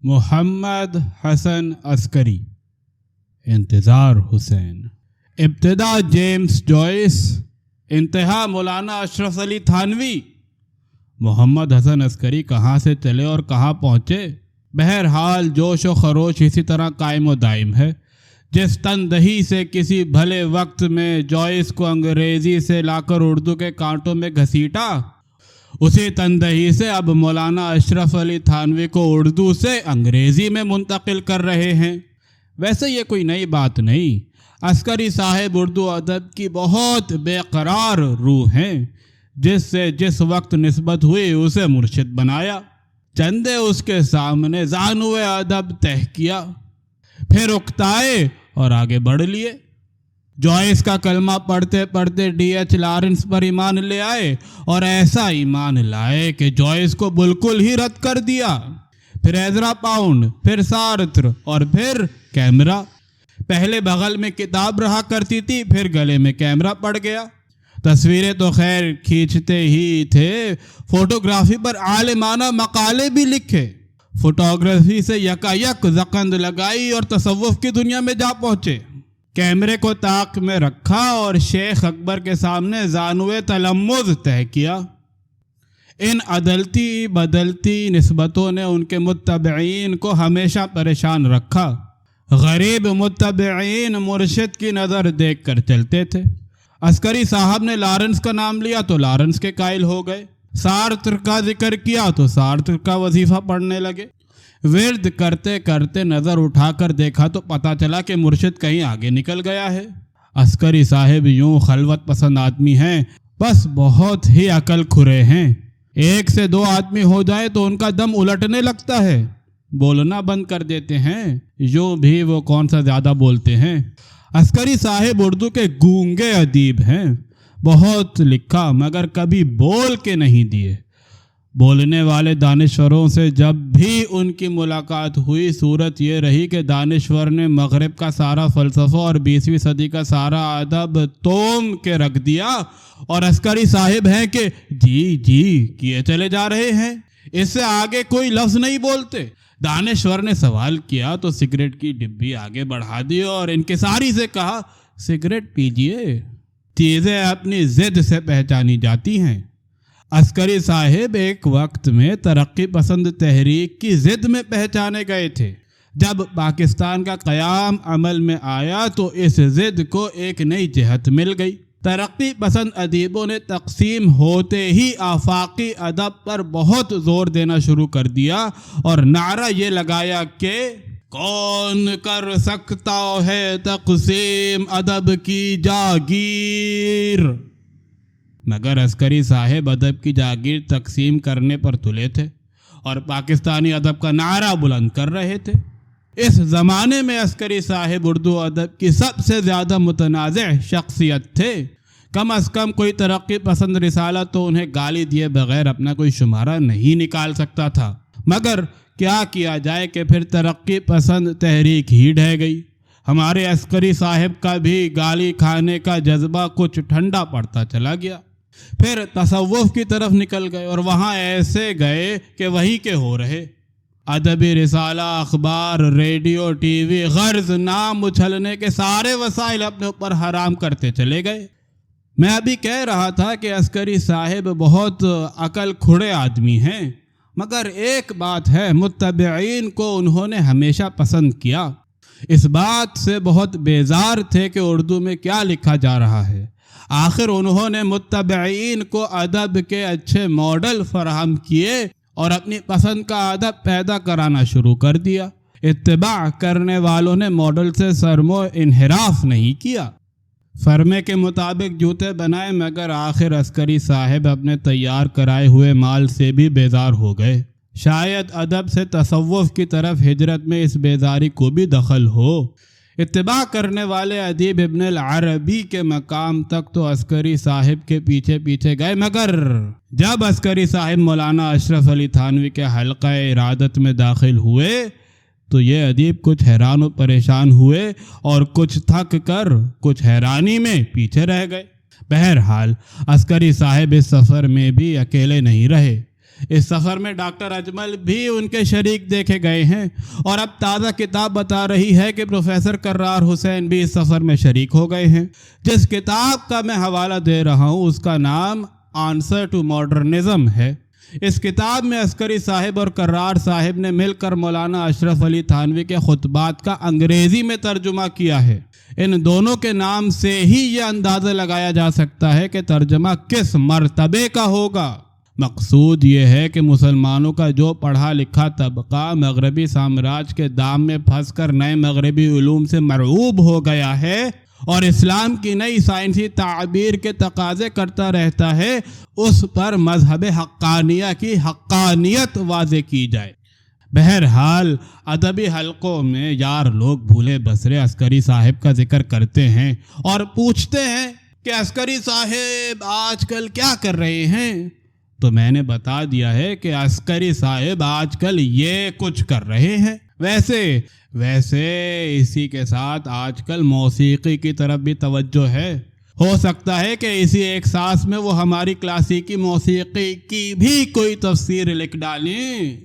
محمد حسن عسکری، انتظار حسین، ابتدا جیمز جوائس، انتہا مولانا اشرف علی تھانوی۔ محمد حسن عسکری کہاں سے چلے اور کہاں پہنچے؟ بہرحال جوش و خروش اسی طرح قائم و دائم ہے۔ جس تندہی سے کسی بھلے وقت میں جوائس کو انگریزی سے لا کر اردو کے کانٹوں میں گھسیٹا، اسی تندہی سے اب مولانا اشرف علی تھانوی کو اردو سے انگریزی میں منتقل کر رہے ہیں۔ ویسے یہ کوئی نئی بات نہیں، عسکری صاحب اردو ادب کی بہت بے قرار روح ہیں۔ جس سے جس وقت نسبت ہوئی اسے مرشد بنایا، چندے اس کے سامنے زانوے ادب تہ کیا، پھر اکتائے اور آگے بڑھ لیے۔ جوائس کا کلمہ پڑھتے پڑھتے ڈی ایچ لارنس پر ایمان لے آئے، اور ایسا ایمان لائے کہ جوائس کو بالکل ہی رد کر دیا۔ پھر ایزرا پاؤنڈ، پھر سارتر اور پھر کیمرا۔ پہلے بغل میں کتاب رہا کرتی تھی، پھر گلے میں کیمرا پڑ گیا۔ تصویریں تو خیر کھینچتے ہی تھے، فوٹوگرافی پر عالمانہ مقالے بھی لکھے۔ فوٹوگرافی سے یکایک زکند لگائی اور تصوف کی دنیا میں جا پہنچے۔ کیمرے کو طاق میں رکھا اور شیخ اکبر کے سامنے زانوے تلمذ طے کیا۔ ان عدلتی بدلتی نسبتوں نے ان کے متبعین کو ہمیشہ پریشان رکھا۔ غریب متبعین مرشد کی نظر دیکھ کر چلتے تھے۔ عسکری صاحب نے لارنس کا نام لیا تو لارنس کے قائل ہو گئے، سارتر کا ذکر کیا تو سارتر کا وظیفہ پڑھنے لگے۔ ورد کرتے کرتے نظر اٹھا کر دیکھا تو پتہ چلا کہ مرشد کہیں آگے نکل گیا ہے۔ عسکری صاحب یوں خلوت پسند آدمی ہیں، بس بہت ہی عقل کھرے ہیں۔ ایک سے دو آدمی ہو جائے تو ان کا دم الٹنے لگتا ہے، بولنا بند کر دیتے ہیں۔ یوں بھی وہ کون سا زیادہ بولتے ہیں۔ عسکری صاحب اردو کے گونگے ادیب ہیں، بہت لکھا مگر کبھی بول کے نہیں دیے۔ بولنے والے دانشوروں سے جب بھی ان کی ملاقات ہوئی، صورت یہ رہی کہ دانشور نے مغرب کا سارا فلسفہ اور 20ویں صدی کا سارا ادب توم کے رکھ دیا، اور عسکری صاحب ہیں کہ جی جی کیے چلے جا رہے ہیں، اس سے آگے کوئی لفظ نہیں بولتے۔ دانشور نے سوال کیا تو سگریٹ کی ڈبی آگے بڑھا دی اور انکساری سے کہا، سگریٹ پیجئے، چیزیں اپنی ضد سے پہچانی جاتی ہیں۔ عسکری صاحب ایک وقت میں ترقی پسند تحریک کی ضد میں پہچانے گئے تھے۔ جب پاکستان کا قیام عمل میں آیا تو اس ضد کو ایک نئی جہت مل گئی۔ ترقی پسند ادیبوں نے تقسیم ہوتے ہی آفاقی ادب پر بہت زور دینا شروع کر دیا اور نعرہ یہ لگایا کہ کون کر سکتا ہے تقسیم ادب کی جاگیر۔ مگر عسکری صاحب ادب کی جاگیر تقسیم کرنے پر تلے تھے اور پاکستانی ادب کا نعرہ بلند کر رہے تھے۔ اس زمانے میں عسکری صاحب اردو ادب کی سب سے زیادہ متنازع شخصیت تھے۔ کم از کم کوئی ترقی پسند رسالہ تو انہیں گالی دیے بغیر اپنا کوئی شمارہ نہیں نکال سکتا تھا۔ مگر کیا کیا جائے کہ پھر ترقی پسند تحریک ہی ڈھہ گئی۔ ہمارے عسکری صاحب کا بھی گالی کھانے کا جذبہ کچھ ٹھنڈا پڑتا چلا گیا۔ پھر تصوف کی طرف نکل گئے اور وہاں ایسے گئے کہ وہی کے ہو رہے۔ ادبی رسالہ، اخبار، ریڈیو، ٹی وی، غرض نام اچھلنے کے سارے وسائل اپنے اوپر حرام کرتے چلے گئے۔ میں ابھی کہہ رہا تھا کہ عسکری صاحب بہت عقل کھڑے آدمی ہیں، مگر ایک بات ہے، متبعین کو انہوں نے ہمیشہ پسند کیا۔ اس بات سے بہت بیزار تھے کہ اردو میں کیا لکھا جا رہا ہے۔ آخر انہوں نے متبعین کو ادب کے اچھے ماڈل فراہم کیے اور اپنی پسند کا ادب پیدا کرانا شروع کر دیا۔ اتباع کرنے والوں نے ماڈل سے سرمو انحراف نہیں کیا۔ فرمے کے مطابق جوتے بنائے، مگر آخر عسکری صاحب اپنے تیار کرائے ہوئے مال سے بھی بیزار ہو گئے۔ شاید ادب سے تصوف کی طرف ہجرت میں اس بیزاری کو بھی دخل ہو۔ اتباع کرنے والے ادیب ابن العربی کے مقام تک تو عسکری صاحب کے پیچھے پیچھے گئے، مگر جب عسکری صاحب مولانا اشرف علی تھانوی کے حلقہ ارادت میں داخل ہوئے تو یہ ادیب کچھ حیران و پریشان ہوئے اور کچھ تھک کر کچھ حیرانی میں پیچھے رہ گئے۔ بہرحال عسکری صاحب اس سفر میں بھی اکیلے نہیں رہے۔ اس سفر میں ڈاکٹر اجمل بھی ان کے شریک دیکھے گئے ہیں، اور اب تازہ کتاب بتا رہی ہے کہ پروفیسر کرار حسین بھی اس سفر میں شریک ہو گئے ہیں۔ جس کتاب کا میں حوالہ دے رہا ہوں اس کا نام آنسر ٹو ماڈرنزم ہے۔ اس کتاب میں عسکری صاحب اور کرار صاحب نے مل کر مولانا اشرف علی تھانوی کے خطبات کا انگریزی میں ترجمہ کیا ہے۔ ان دونوں کے نام سے ہی یہ اندازہ لگایا جا سکتا ہے کہ ترجمہ کس مرتبے کا ہوگا۔ مقصود یہ ہے کہ مسلمانوں کا جو پڑھا لکھا طبقہ مغربی سامراج کے دام میں پھنس کر نئے مغربی علوم سے مرعوب ہو گیا ہے اور اسلام کی نئی سائنسی تعبیر کے تقاضے کرتا رہتا ہے، اس پر مذہب حقانیہ کی حقانیت واضح کی جائے۔ بہرحال ادبی حلقوں میں یار لوگ بھولے بسرے عسکری صاحب کا ذکر کرتے ہیں اور پوچھتے ہیں کہ عسکری صاحب آج کل کیا کر رہے ہیں؟ تو میں نے بتا دیا ہے کہ عسکری صاحب آج کل یہ کچھ کر رہے ہیں۔ ویسے اسی کے ساتھ آج کل موسیقی کی طرف بھی توجہ ہے۔ ہو سکتا ہے کہ اسی ایک سانس میں وہ ہماری کلاسیکی موسیقی کی بھی کوئی تفسیر لکھ ڈالیں۔